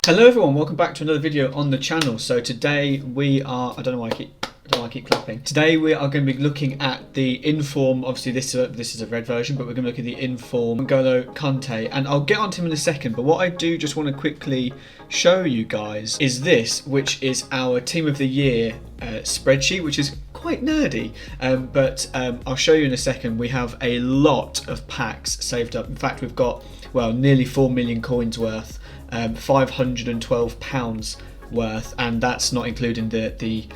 Hello everyone, welcome back to another video on the channel. So today we are, I don't know why I keep clapping. Today we are going to be looking at the inform, obviously this is a red version, but we're going to look at the inform N'Golo Kante, and I'll get onto him in a second, but what I do just want to quickly show you guys is this, which is our Team of the Year spreadsheet, which is quite nerdy, but I'll show you in a second. We have a lot of packs saved up. In fact, we've got, well, nearly 4 million coins worth, £512 worth, and that's not including the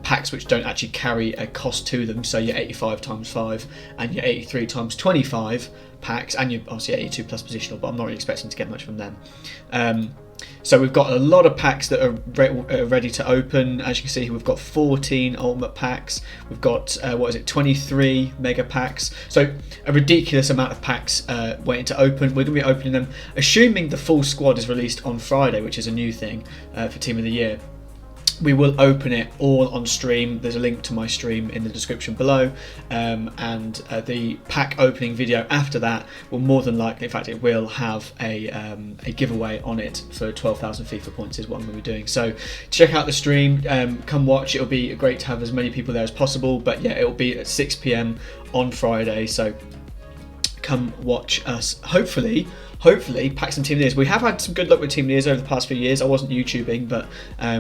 packs which don't actually carry a cost to them, so your 85 times 5 and your 83 times 25 packs, and your obviously 82 plus positional, but I'm not really expecting to get much from them. So we've got a lot of packs that are ready to open. As you can see, we've got 14 ultimate packs. We've got 23 mega packs. So a ridiculous amount of packs waiting to open. We're going to be opening them, assuming the full squad is released on Friday, which is a new thing for Team of the Year. We will open it all on stream. There's a link to my stream in the description below, and the pack opening video after that will more than likely, in fact it will have a giveaway on it for 12,000 FIFA points is what I'm going to be doing. So check out the stream, come watch. It'll be great to have as many people there as possible, but yeah, it'll be at 6 PM on Friday, so come watch us. Hopefully pack some Team of the Years. We have had some good luck with Team of the Years over the past few years. I wasn't YouTubing, but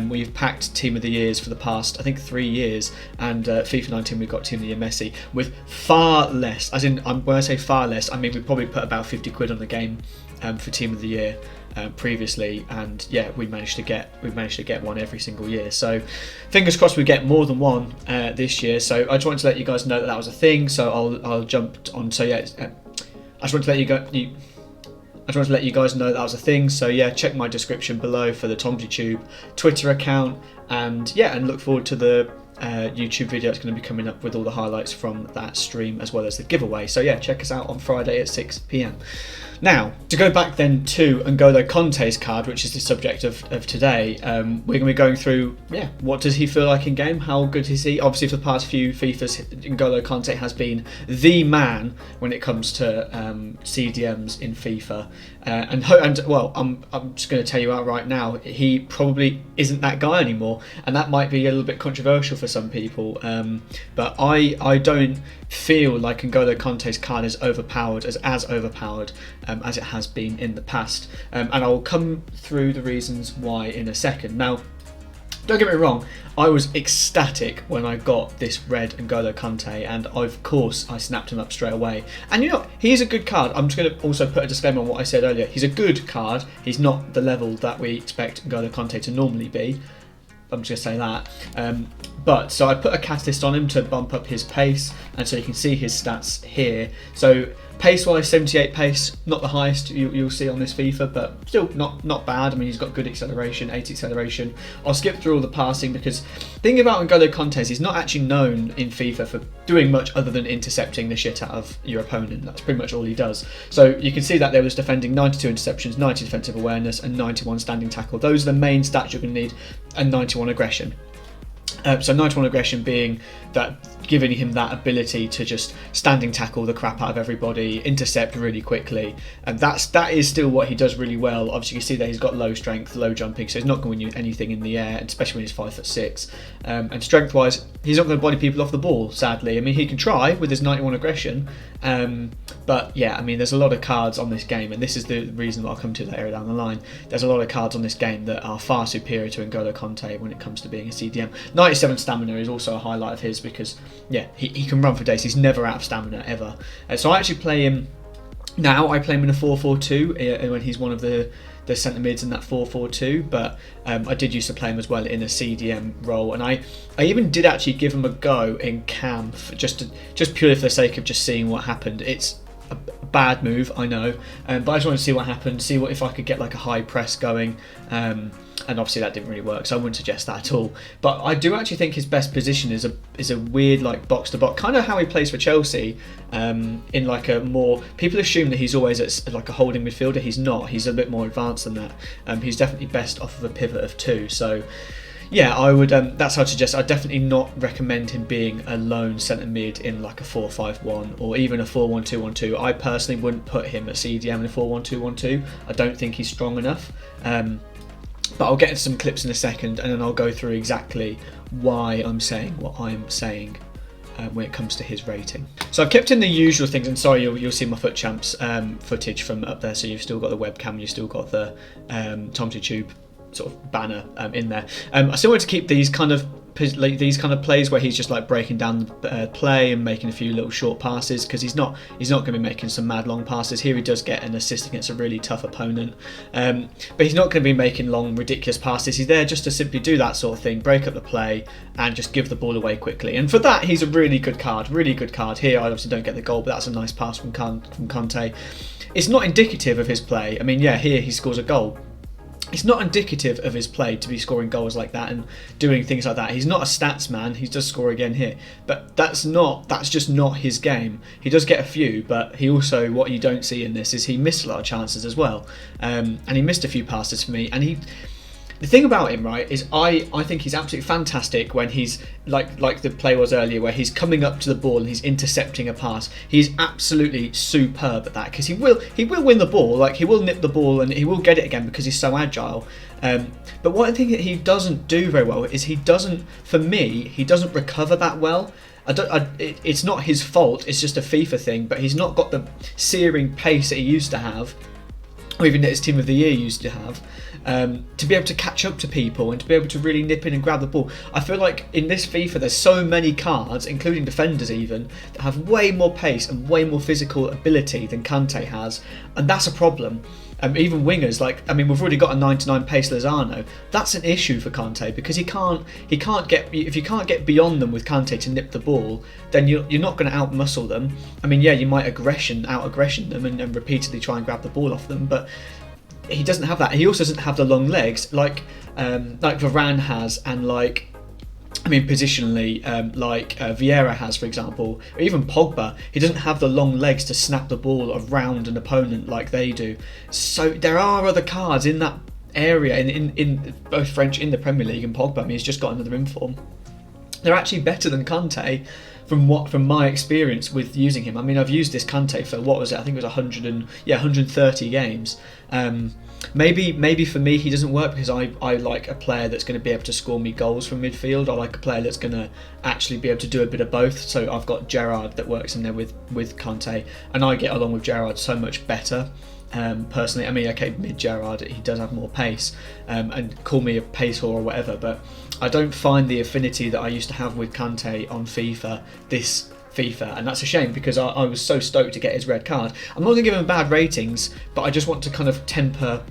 we've packed Team of the Years for the past, I think, 3 years, and FIFA 19 we've got Team of the Year Messi with far less, as in when I say far less, I mean we probably put about 50 quid on the game for Team of the Year previously, and yeah, we managed to get one every single year, so fingers crossed we get more than one this year. So I just wanted to let you guys know that that was a thing, so I'll jump on. So yeah, I just wanted to let you guys know that was a thing. So yeah, check my description below for the TomzyTube Twitter account, and yeah, and look forward to the YouTube video. It's going to be coming up with all the highlights from that stream as well as the giveaway. So yeah, check us out on Friday at 6 PM. Now, to go back then to N'Golo Kante's card, which is the subject of today, we're going to be going through, yeah, what does he feel like in game? How good is he? Obviously, for the past few FIFAs, N'Golo Kante has been the man when it comes to CDMs in FIFA. And well, I'm just going to tell you out right now, he probably isn't that guy anymore, and that might be a little bit controversial for some people. But I don't feel like N'Golo Kante's card is overpowered, as overpowered as it has been in the past, and I will come through the reasons why in a second. Now, don't get me wrong, I was ecstatic when I got this red N'Golo Kante, and of course I snapped him up straight away. And you know, he is a good card. I'm just going to also put a disclaimer on what I said earlier. He's a good card. He's not the level that we expect N'Golo Kante to normally be. I'm just going to say that. But so I put a catalyst on him to bump up his pace, and so you can see his stats here. So pace-wise, 78 pace, not the highest you'll see on this FIFA, but still not bad. I mean, he's got good acceleration, 80 acceleration. I'll skip through all the passing because the thing about N'Golo Kante is he's not actually known in FIFA for doing much other than intercepting the shit out of your opponent. That's pretty much all he does. So you can see that there was defending 92 interceptions, 90 defensive awareness, and 91 standing tackle. Those are the main stats you're going to need, and 91 aggression. So 91 aggression being that, giving him that ability to just standing tackle the crap out of everybody, intercept really quickly, and that is still what he does really well. Obviously you can see that he's got low strength, low jumping, so he's not going to win you anything in the air, especially when he's 5'6". And strength wise, he's not going to body people off the ball, sadly. I mean, he can try with his 91 aggression, but yeah, I mean, there's a lot of cards on this game, and this is the reason that I'll come to that area down the line. There's a lot of cards on this game that are far superior to N'Golo Kante when it comes to being a CDM. 97 stamina is also a highlight of his because, yeah, he can run for days. He's never out of stamina, ever. So I actually play him now. I play him in a 4-4-2 when he's one of the centre mids in that 4-4-2, but I did used to play him as well in a CDM role, and I even did actually give him a go in camp, just purely for the sake of just seeing what happened. It's a bad move, I know, but I just wanted to see what happened, see if I could get like a high press going, and obviously that didn't really work, so I wouldn't suggest that at all. But I do actually think his best position is a weird like box to box, kind of how he plays for Chelsea, in like a more, people assume that he's always at like a holding midfielder. He's not. He's a bit more advanced than that. He's definitely best off of a pivot of 2. So yeah, I would. That's how I'd suggest. I'd definitely not recommend him being a lone centre mid in like a 4-5-1 or even a 4-1-2-1-2. I personally wouldn't put him at CDM in a 4-1-2-1-2. I don't think he's strong enough. But I'll get into some clips in a second, and then I'll go through exactly why I'm saying what I'm saying when it comes to his rating. So I've kept in the usual things, and sorry, you'll see my foot champs footage from up there, so you've still got the webcam, you've still got the TomzyTube sort of banner in there. I still want to keep these kind of plays where he's just like breaking down the play and making a few little short passes, because he's not going to be making some mad long passes. Here he does get an assist against a really tough opponent, but he's not going to be making long ridiculous passes. He's there just to simply do that sort of thing, break up the play and just give the ball away quickly, and for that he's a really good card. Here I obviously don't get the goal, but that's a nice pass from Kante. It's not indicative of his play. I mean, yeah, here he scores a goal. It's not indicative of his play to be scoring goals like that and doing things like that. He's not a stats man. He does score again here, but that's just not his game. He does get a few, but he also, what you don't see in this is he missed a lot of chances as well, and he missed a few passes for me. And the thing about him, right, is I think he's absolutely fantastic when he's like the play was earlier, where he's coming up to the ball and he's intercepting a pass. He's absolutely superb at that, because he will win the ball, like he will nip the ball and he will get it again because he's so agile. But one thing that he doesn't do very well is he doesn't recover that well. It's not his fault, it's just a FIFA thing, but he's not got the searing pace that he used to have, or even that his Team of the Year used to have, to be able to catch up to people and to be able to really nip in and grab the ball. I feel like in this FIFA there's so many cards, including defenders even, that have way more pace and way more physical ability than Kante has, and that's a problem. Even wingers, we've already got a 99 pace Lozano. That's an issue for Kante, because if you can't get beyond them with Kante to nip the ball, then you're not going to outmuscle them. I mean, yeah, you might out aggression them and repeatedly try and grab the ball off them, but he doesn't have that. He also doesn't have the long legs like Varane has, and positionally, Vieira has, for example, or even Pogba. He doesn't have the long legs to snap the ball around an opponent like they do. So there are other cards in that area, in both French in the Premier League, and Pogba, he's just got another inform. They're actually better than Kante from my experience with using him. I mean, I've used this Kante for, what was it? I think it was 130 games. Maybe for me he doesn't work, because I like a player that's going to be able to score me goals from midfield. I like a player that's going to actually be able to do a bit of both. So I've got Gerrard that works in there with Kante, and I get along with Gerrard so much better. Personally, I mean, okay, mid Gerrard, he does have more pace, and call me a pace whore or whatever, but I don't find the affinity that I used to have with Kante on this FIFA, and that's a shame, because I was so stoked to get his red card. I'm not going to give him bad ratings, but I just want to kind of temper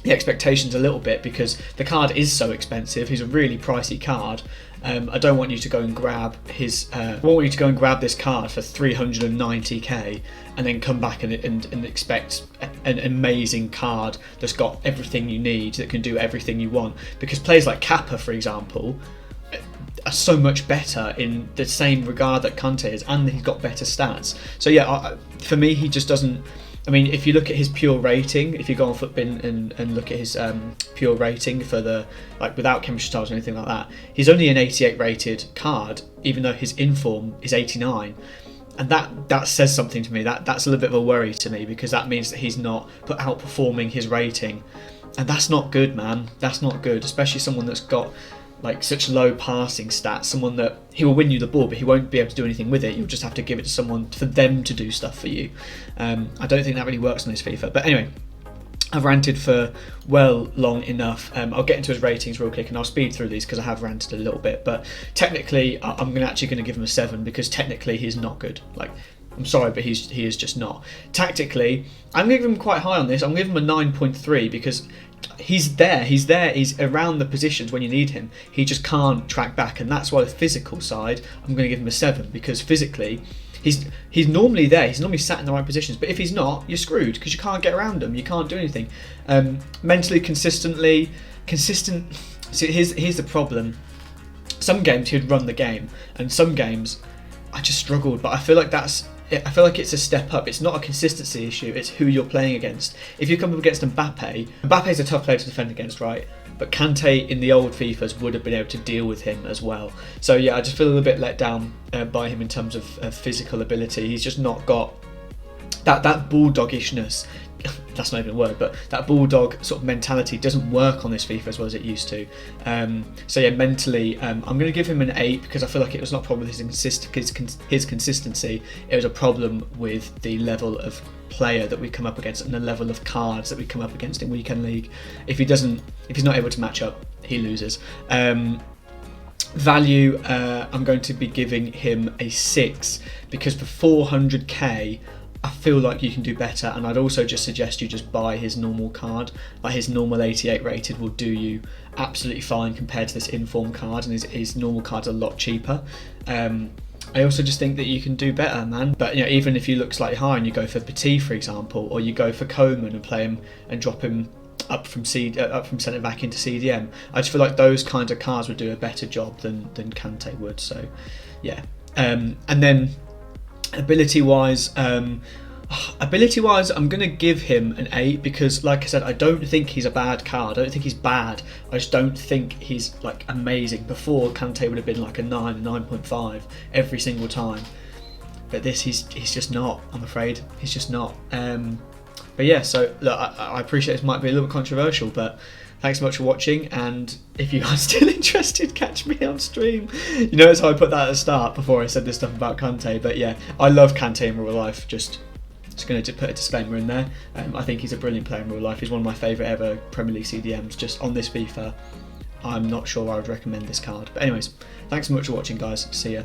the expectations a little bit, because the card is so expensive. He's a really pricey card. I don't want you to go and grab his. I want you to go and grab this card for 390k and then come back and expect an amazing card that's got everything you need, that can do everything you want. Because players like Kappa, for example, are so much better in the same regard that Kante is, and he's got better stats. So yeah, for me, he just doesn't. I mean, if you look at his pure rating, if you go on Footbin and look at his pure rating for the, without chemistry tiles or anything like that, he's only an 88 rated card, even though his inform is 89. And that says something to me. That's a little bit of a worry to me, because that means that he's not outperforming his rating. And that's not good, man. That's not good, especially someone that's got such low passing stats, someone that he will win you the ball, but he won't be able to do anything with it. You'll just have to give it to someone for them to do stuff for you. I don't think that really works on this FIFA. But anyway, I've ranted for long enough. I'll get into his ratings real quick, and I'll speed through these because I have ranted a little bit. But technically, I'm actually going to give him a 7, because technically he's not good. I'm sorry, but he is just not. Tactically, I'm going to give him quite high on this. I'm going to give him a 9.3, because he's there, he's around the positions when you need him. He just can't track back, and that's why the physical side, I'm going to give him a 7, because physically he's normally there, he's normally sat in the right positions, but if he's not, you're screwed, because you can't get around him, you can't do anything. Mentally consistent. See, here's the problem. Some games he'd run the game, and some games I just struggled, but I feel like it's a step up. It's not a consistency issue, it's who you're playing against. If you come up against Mbappe's a tough player to defend against, right? But Kante in the old FIFAs would have been able to deal with him as well. So yeah, I just feel a little bit let down by him in terms of physical ability. He's just not got that bulldogishness that's not even a word, but that bulldog sort of mentality doesn't work on this FIFA as well as it used to. So yeah, mentally, I'm going to give him an 8 because I feel like it was not a problem with his consistency. It was a problem with the level of player that we come up against and the level of cards that we come up against in weekend league. If he's not able to match up, he loses. Value, I'm going to be giving him a 6 because for 400k I feel like you can do better, and I'd also just suggest you just buy his normal card. Like his normal 88 rated will do you absolutely fine compared to this inform card, and his normal card's a lot cheaper. I also just think that you can do better, man. But you know, even if you look slightly higher and you go for Petit, for example, or you go for Coman and play him and drop him up from centre back into CDM, I just feel like those kinds of cards would do a better job than Kante would. So yeah, and then ability wise, I'm going to give him an 8 because, like I said, I don't think he's a bad card. I don't think he's bad. I just don't think he's like amazing. Before, Kante would have been like a 9, a 9.5 every single time. But this, he's just not. I'm afraid he's just not. But yeah, so look, I appreciate this might be a little bit controversial, but thanks so much for watching, and if you are still interested, catch me on stream. You notice how I put that at the start before I said this stuff about Kante, but yeah, I love Kante in real life. Just going to put a disclaimer in there. I think he's a brilliant player in real life. He's one of my favourite ever Premier League CDMs. Just on this FIFA, I'm not sure I would recommend this card. But anyways, thanks so much for watching, guys. See ya.